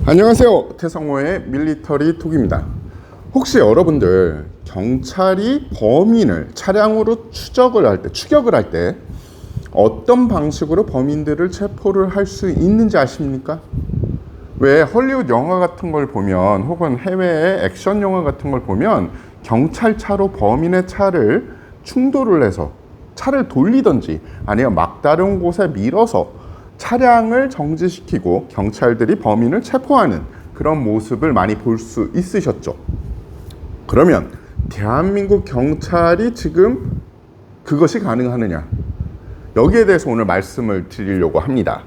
안녕하세요. 태성호의 밀리터리 톡입니다. 혹시 여러분들 경찰이 범인을 차량으로 추적을 할 때 어떤 방식으로 범인들을 체포를 할 수 있는지 아십니까? 왜 헐리우드 영화 같은 걸 보면 혹은 해외의 액션 영화 같은 걸 보면 경찰차로 범인의 차를 충돌을 해서 차를 돌리든지 아니면 막다른 곳에 밀어서 차량을 정지시키고 경찰들이 범인을 체포하는 그런 모습을 많이 볼 수 있으셨죠. 그러면 대한민국 경찰이 지금 그것이 가능하느냐? 여기에 대해서 오늘 말씀을 드리려고 합니다.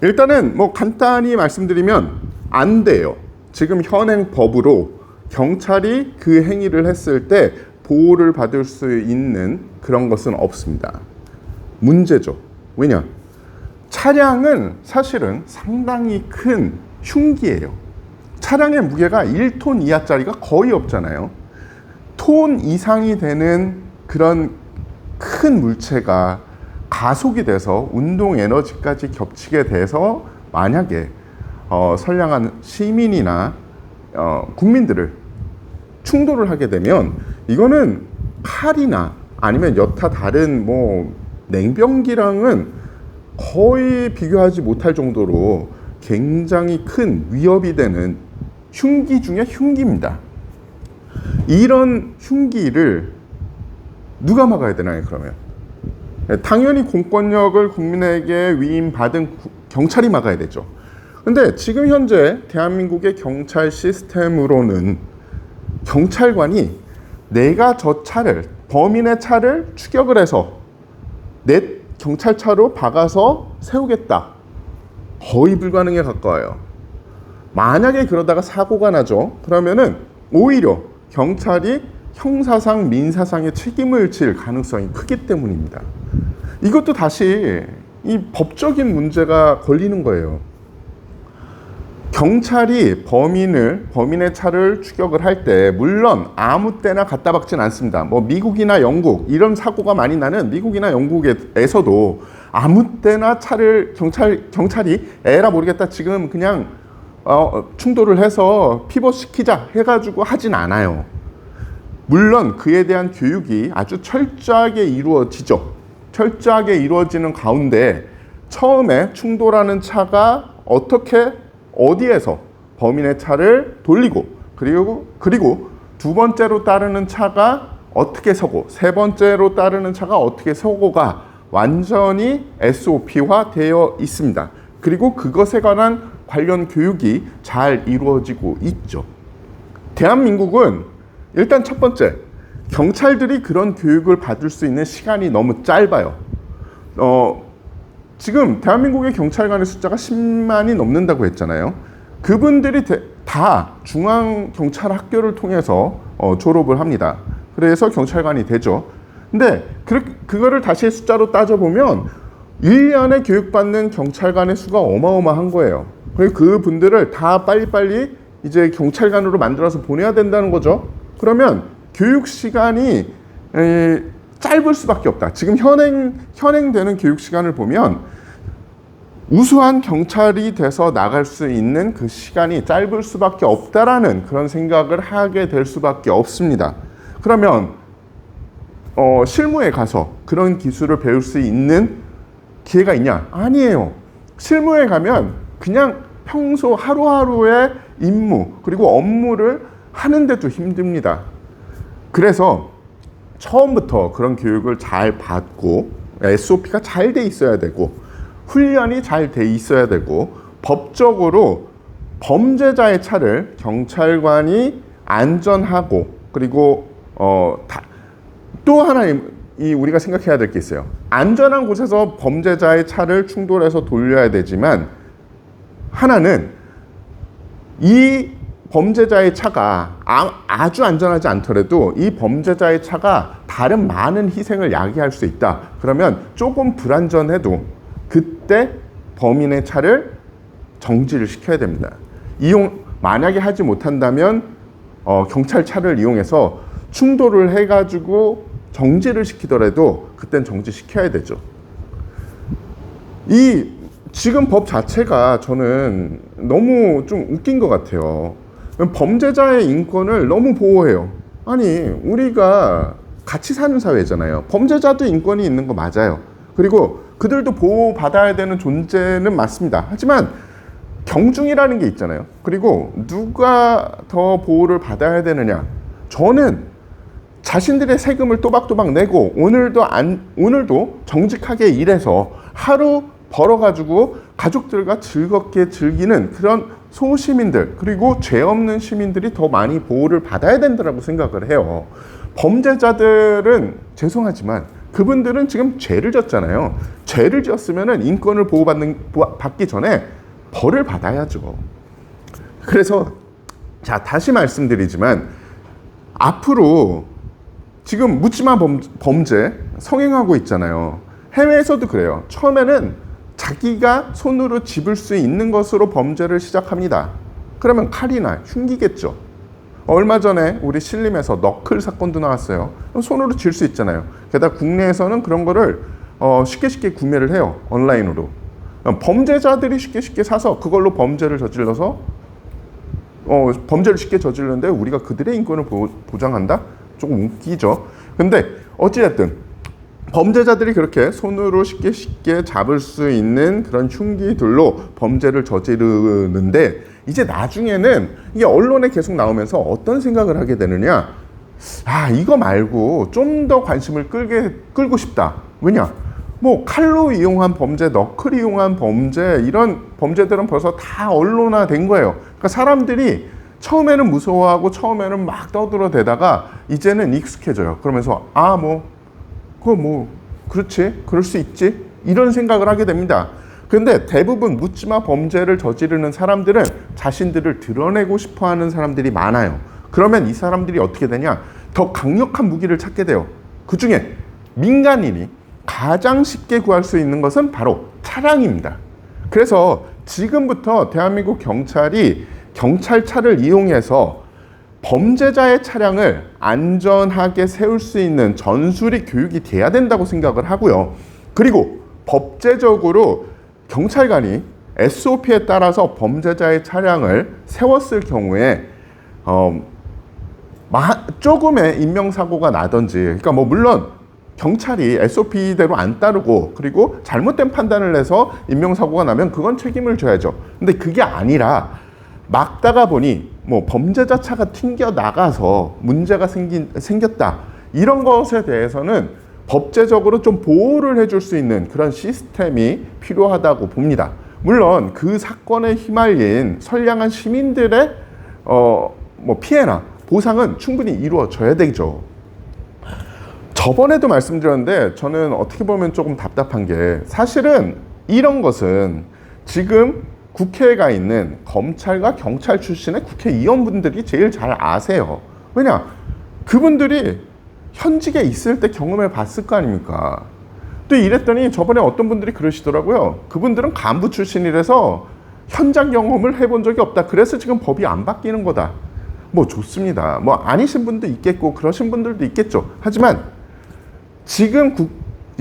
일단은 간단히 말씀드리면 안 돼요. 지금 현행 법으로 경찰이 그 행위를 했을 때 보호를 받을 수 있는 그런 것은 없습니다. 문제죠. 왜냐? 차량은 사실은 상당히 큰 흉기예요. 차량의 무게가 1톤 이하짜리가 거의 없잖아요. 톤 이상이 되는 그런 큰 물체가 가속이 돼서 운동 에너지까지 겹치게 돼서 만약에 선량한 시민이나 국민들을 충돌을 하게 되면 이거는 칼이나 아니면 여타 다른 냉병기랑은 거의 비교하지 못할 정도로 굉장히 큰 위협이 되는 흉기 중에 흉기입니다. 이런 흉기를 누가 막아야 되나요, 그러면? 당연히 공권력을 국민에게 위임받은 경찰이 막아야 되죠. 근데 지금 현재 대한민국의 경찰 시스템으로는 경찰관이 내가 저 차를, 범인의 차를 추격을 해서 내 경찰차로 박아서 세우겠다. 거의 불가능에 가까워요. 만약에 그러다가 사고가 나죠. 그러면은 오히려 경찰이 형사상, 민사상의 책임을 질 가능성이 크기 때문입니다. 이것도 다시 이 법적인 문제가 걸리는 거예요. 경찰이 범인의 차를 추격을 할 때 물론 아무 때나 갖다 박진 않습니다. 미국이나 영국 이런 사고가 많이 나는 미국이나 영국에서도 아무 때나 차를 경찰이 에라 모르겠다 지금 그냥 충돌을 해서 피벗시키자 해가지고 하진 않아요. 물론 그에 대한 교육이 아주 철저하게 이루어지죠. 철저하게 이루어지는 가운데 처음에 충돌하는 차가 어디에서 범인의 차를 돌리고 그리고 두 번째로 따르는 차가 어떻게 서고 세 번째로 따르는 차가 어떻게 서고가 완전히 SOP화 되어 있습니다. 그리고 그것에 관한 관련 교육이 잘 이루어지고 있죠. 대한민국은 일단 첫 번째, 경찰들이 그런 교육을 받을 수 있는 시간이 너무 짧아요. 지금 대한민국의 경찰관의 숫자가 10만이 넘는다고 했잖아요. 그분들이 다 중앙경찰학교를 통해서 졸업을 합니다. 그래서 경찰관이 되죠. 근데 그거를 다시 숫자로 따져보면 1년에 교육받는 경찰관의 수가 어마어마한 거예요. 그리고 그분들을 다 빨리빨리 이제 경찰관으로 만들어서 보내야 된다는 거죠. 그러면 교육 시간이 짧을 수밖에 없다. 지금 현행되는 교육 시간을 보면 우수한 경찰이 돼서 나갈 수 있는 그 시간이 짧을 수밖에 없다라는 그런 생각을 하게 될 수밖에 없습니다. 그러면 실무에 가서 그런 기술을 배울 수 있는 기회가 있냐? 아니에요. 실무에 가면 그냥 평소 하루하루의 임무 그리고 업무를 하는데도 힘듭니다. 그래서 처음부터 그런 교육을 잘 받고 SOP가 잘 돼 있어야 되고 훈련이 잘 돼 있어야 되고 법적으로 범죄자의 차를 경찰관이 안전하고 그리고 또 하나 우리가 생각해야 될 게 있어요. 안전한 곳에서 범죄자의 차를 충돌해서 돌려야 되지만 하나는 이 범죄자의 차가 아주 안전하지 않더라도 이 범죄자의 차가 다른 많은 희생을 야기할 수 있다. 그러면 조금 불안전해도 그때 범인의 차를 정지를 시켜야 됩니다. 만약에 하지 못한다면 경찰차를 이용해서 충돌을 해가지고 정지를 시키더라도 그땐 정지시켜야 되죠. 지금 법 자체가 저는 너무 좀 웃긴 것 같아요. 범죄자의 인권을 너무 보호해요. 아니, 우리가 같이 사는 사회잖아요. 범죄자도 인권이 있는 거 맞아요. 그리고 그들도 보호받아야 되는 존재는 맞습니다. 하지만 경중이라는 게 있잖아요. 그리고 누가 더 보호를 받아야 되느냐. 저는 자신들의 세금을 또박또박 내고 오늘도 정직하게 일해서 하루 벌어가지고 가족들과 즐겁게 즐기는 그런 소시민들, 그리고 죄 없는 시민들이 더 많이 보호를 받아야 된다고 생각을 해요. 범죄자들은 죄송하지만 그분들은 지금 죄를 졌잖아요. 죄를 지었으면 인권을 받기 전에 벌을 받아야죠. 그래서 자, 다시 말씀드리지만 앞으로 지금 묻지마 범죄 성행하고 있잖아요. 해외에서도 그래요. 처음에는 자기가 손으로 집을 수 있는 것으로 범죄를 시작합니다. 그러면 칼이나 흉기겠죠. 얼마 전에 우리 신림에서 너클 사건도 나왔어요. 손으로 질 수 있잖아요. 게다가 국내에서는 그런 거를 쉽게 구매를 해요. 온라인으로. 범죄자들이 쉽게 사서 그걸로 범죄를 저질러서 범죄를 쉽게 저지르는데 우리가 그들의 인권을 보장한다? 조금 웃기죠. 근데 어찌됐든 범죄자들이 그렇게 손으로 쉽게 잡을 수 있는 그런 흉기들로 범죄를 저지르는데 이제 나중에는 이게 언론에 계속 나오면서 어떤 생각을 하게 되느냐. 아, 이거 말고 좀 더 관심을 끌고 싶다. 왜냐? 뭐 칼로 이용한 범죄, 너클 이용한 범죄, 이런 범죄들은 벌써 다 언론화된 거예요. 그러니까 사람들이 처음에는 무서워하고 처음에는 막 떠들어대다가 이제는 익숙해져요. 그러면서 그렇지, 그럴 수 있지, 이런 생각을 하게 됩니다. 그런데 대부분 묻지마 범죄를 저지르는 사람들은 자신들을 드러내고 싶어하는 사람들이 많아요. 그러면 이 사람들이 어떻게 되냐? 더 강력한 무기를 찾게 돼요. 그 중에 민간인이 가장 쉽게 구할 수 있는 것은 바로 차량입니다. 그래서 지금부터 대한민국 경찰이 경찰차를 이용해서 범죄자의 차량을 안전하게 세울 수 있는 전술이 교육이 돼야 된다고 생각을 하고요. 그리고 법제적으로 경찰관이 SOP에 따라서 범죄자의 차량을 세웠을 경우에 조금의 인명사고가 나든지, 그러니까 뭐 물론 경찰이 SOP대로 안 따르고 그리고 잘못된 판단을 해서 인명사고가 나면 그건 책임을 져야죠. 근데 그게 아니라 막다가 보니 뭐 범죄자 차가 튕겨 나가서 문제가 생겼다. 이런 것에 대해서는 법제적으로 좀 보호를 해줄 수 있는 그런 시스템이 필요하다고 봅니다. 물론 그 사건에 휘말린 선량한 시민들의 뭐 피해나 보상은 충분히 이루어져야 되죠. 저번에도 말씀드렸는데 저는 어떻게 보면 조금 답답한 게, 사실은 이런 것은 지금 국회에 가 있는 검찰과 경찰 출신의 국회의원분들이 제일 잘 아세요. 왜냐? 그분들이 현직에 있을 때 경험해 봤을 거 아닙니까? 또 이랬더니 저번에 어떤 분들이 그러시더라고요. 그분들은 간부 출신이라서 현장 경험을 해본 적이 없다. 그래서 지금 법이 안 바뀌는 거다. 뭐 좋습니다. 뭐 아니신 분도 있겠고 그러신 분들도 있겠죠. 하지만 지금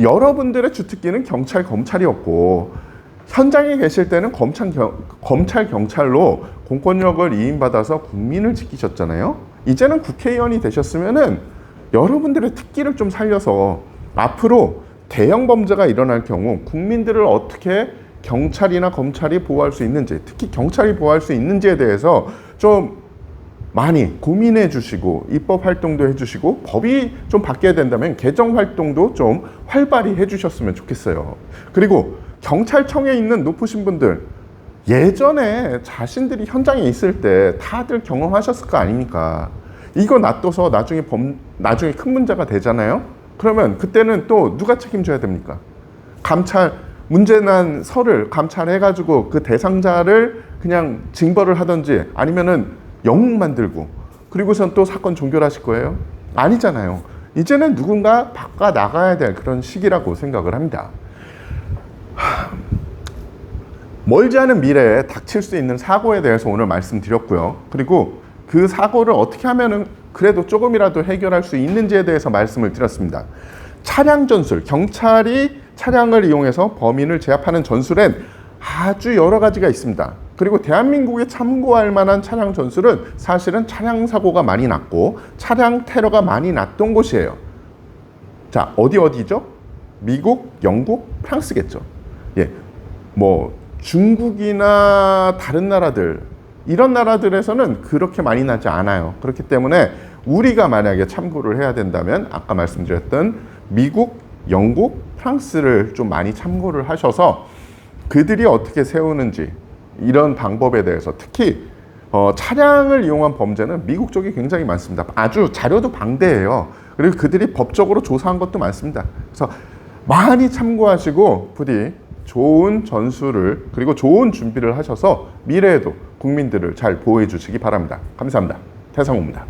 여러분들의 주특기는 경찰, 검찰이었고 현장에 계실 때는 검찰, 경찰로 공권력을 이임받아서 국민을 지키셨잖아요. 이제는 국회의원이 되셨으면은 여러분들의 특기를 좀 살려서 앞으로 대형 범죄가 일어날 경우 국민들을 어떻게 경찰이나 검찰이 보호할 수 있는지, 특히 경찰이 보호할 수 있는지에 대해서 좀 많이 고민해 주시고 입법 활동도 해주시고 법이 좀 바뀌어야 된다면 개정 활동도 좀 활발히 해주셨으면 좋겠어요. 그리고 경찰청에 있는 높으신 분들, 예전에 자신들이 현장에 있을 때 다들 경험하셨을 거 아닙니까? 이거 놔둬서 나중에 큰 문제가 되잖아요. 그러면 그때는 또 누가 책임져야 됩니까? 감찰, 문제난 설을 감찰해가지고 그 대상자를 그냥 징벌을 하든지 아니면은 영웅 만들고 그리고선 또 사건 종결하실 거예요? 아니잖아요. 이제는 누군가 바꿔 나가야 될 그런 시기라고 생각을 합니다. 멀지 않은 미래에 닥칠 수 있는 사고에 대해서 오늘 말씀드렸고요. 그리고 그 사고를 어떻게 하면은 그래도 조금이라도 해결할 수 있는지에 대해서 말씀을 드렸습니다. 차량 전술, 경찰이 차량을 이용해서 범인을 제압하는 전술엔 아주 여러 가지가 있습니다. 그리고 대한민국에 참고할 만한 차량 전술은 사실은 차량 사고가 많이 났고 차량 테러가 많이 났던 곳이에요. 자, 어디죠? 미국, 영국, 프랑스겠죠. 예, 뭐 중국이나 다른 나라들, 이런 나라들에서는 그렇게 많이 나지 않아요. 그렇기 때문에 우리가 만약에 참고를 해야 된다면 아까 말씀드렸던 미국, 영국, 프랑스를 좀 많이 참고를 하셔서 그들이 어떻게 세우는지 이런 방법에 대해서, 특히 차량을 이용한 범죄는 미국 쪽이 굉장히 많습니다. 아주 자료도 방대해요. 그리고 그들이 법적으로 조사한 것도 많습니다. 그래서 많이 참고하시고 부디 좋은 전술을 그리고 좋은 준비를 하셔서 미래에도 국민들을 잘 보호해 주시기 바랍니다. 감사합니다. 태상호입니다.